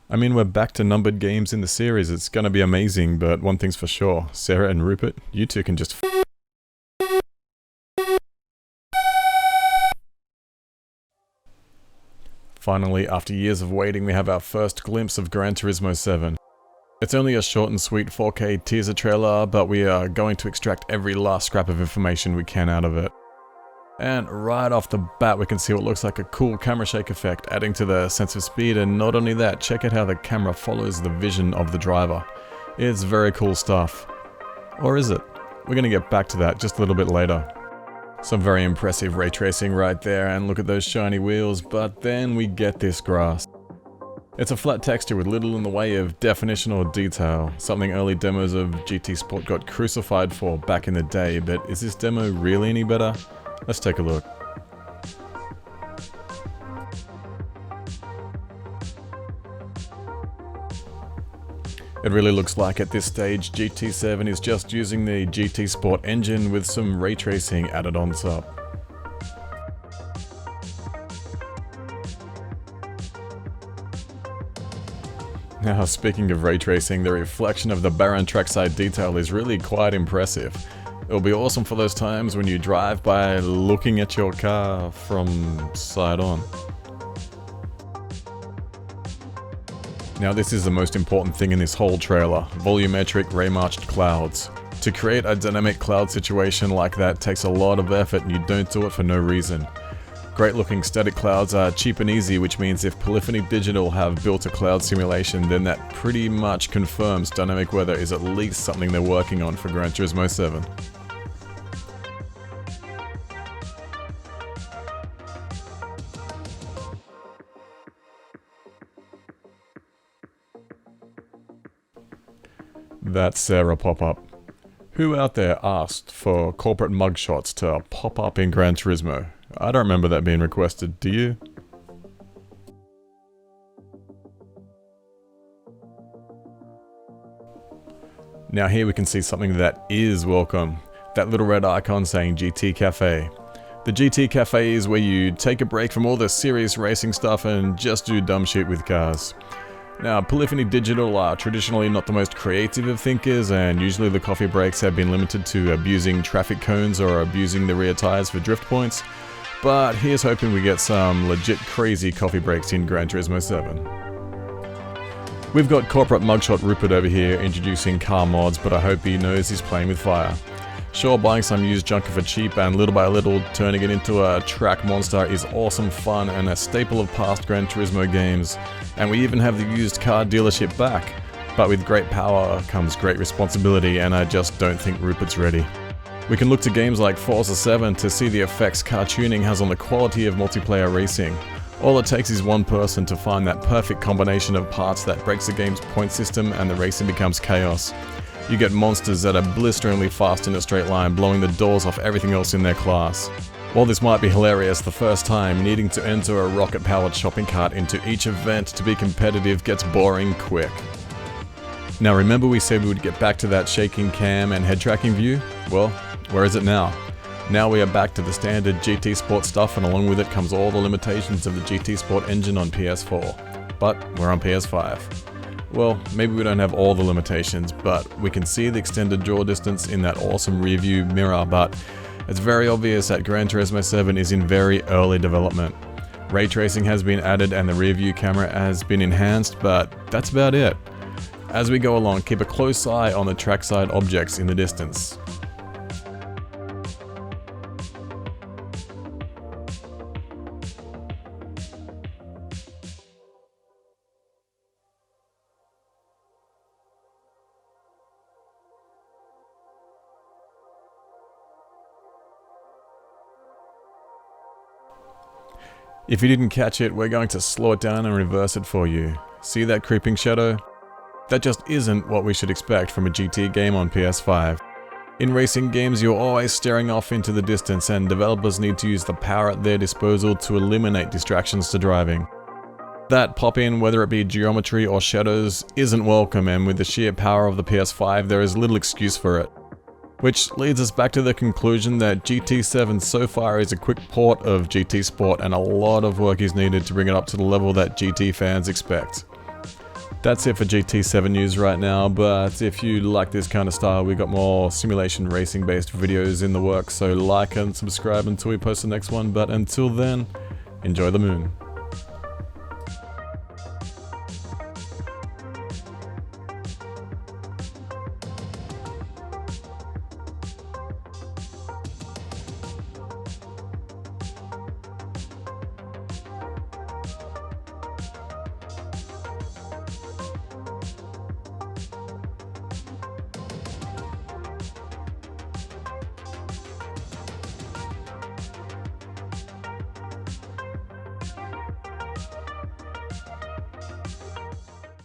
I mean, we're back to numbered games in the series. It's gonna be amazing, but one thing's for sure. Sarah and Rupert, you two can just Finally, after years of waiting, we have our first glimpse of Gran Turismo 7. It's only a short and sweet 4K teaser trailer, but we are going to extract every last scrap of information we can out of it. And right off the bat, we can see what looks like a cool camera shake effect, adding to the sense of speed, and not only that, check out how the camera follows the vision of the driver. It's very cool stuff. Or is it? We're gonna get back to that just a little bit later. Some very impressive ray tracing right there, and look at those shiny wheels, but then we get this grass. It's a flat texture with little in the way of definition or detail, something early demos of GT Sport got crucified for back in the day, but is this demo really any better? Let's take a look. It really looks like at this stage GT7 is just using the GT Sport engine with some ray tracing added on top. Now, speaking of ray tracing, the reflection of the barren trackside detail is really quite impressive. It'll be awesome for those times when you drive by looking at your car from side on. Now, this is the most important thing in this whole trailer: volumetric ray-marched clouds. To create a dynamic cloud situation like that takes a lot of effort, and you don't do it for no reason. Great looking static clouds are cheap and easy, which means if Polyphony Digital have built a cloud simulation, then that pretty much confirms dynamic weather is at least something they're working on for Gran Turismo 7. That's Sarah pop-up. Who out there asked for corporate mugshots to pop up in Gran Turismo? I don't remember that being requested, do you? Now here we can see something that is welcome. That little red icon saying GT Cafe. The GT Cafe is where you take a break from all the serious racing stuff and just do dumb shit with cars. Now, Polyphony Digital are traditionally not the most creative of thinkers, and usually the coffee breaks have been limited to abusing traffic cones or abusing the rear tires for drift points. But here's hoping we get some legit crazy coffee breaks in Gran Turismo 7. We've got corporate mugshot Rupert over here introducing car mods, but I hope he knows he's playing with fire. Sure, buying some used junk for cheap and little by little turning it into a track monster is awesome fun and a staple of past Gran Turismo games. And we even have the used car dealership back. But with great power comes great responsibility, and I just don't think Rupert's ready. We can look to games like Forza 7 to see the effects car tuning has on the quality of multiplayer racing. All it takes is one person to find that perfect combination of parts that breaks the game's point system and the racing becomes chaos. You get monsters that are blisteringly fast in a straight line, blowing the doors off everything else in their class. While this might be hilarious the first time, needing to enter a rocket-powered shopping cart into each event to be competitive gets boring quick. Now remember we said we would get back to that shaking cam and head tracking view? Well, where is it now? Now we are back to the standard GT Sport stuff, and along with it comes all the limitations of the GT Sport engine on PS4. But we're on PS5. Well, maybe we don't have all the limitations, but we can see the extended draw distance in that awesome rear view mirror, but it's very obvious that Gran Turismo 7 is in very early development. Ray tracing has been added and the rear view camera has been enhanced, but that's about it. As we go along, keep a close eye on the trackside objects in the distance. If you didn't catch it, we're going to slow it down and reverse it for you. See that creeping shadow? That just isn't what we should expect from a GT game on PS5. In racing games, you're always staring off into the distance, and developers need to use the power at their disposal to eliminate distractions to driving. That pop-in, whether it be geometry or shadows, isn't welcome, and with the sheer power of the PS5, there is little excuse for it. Which leads us back to the conclusion that GT7 so far is a quick port of GT Sport, and a lot of work is needed to bring it up to the level that GT fans expect. That's it for GT7 news right now, but if you like this kind of style, we got more simulation racing based videos in the works, so like and subscribe until we post the next one, but until then, enjoy the moon.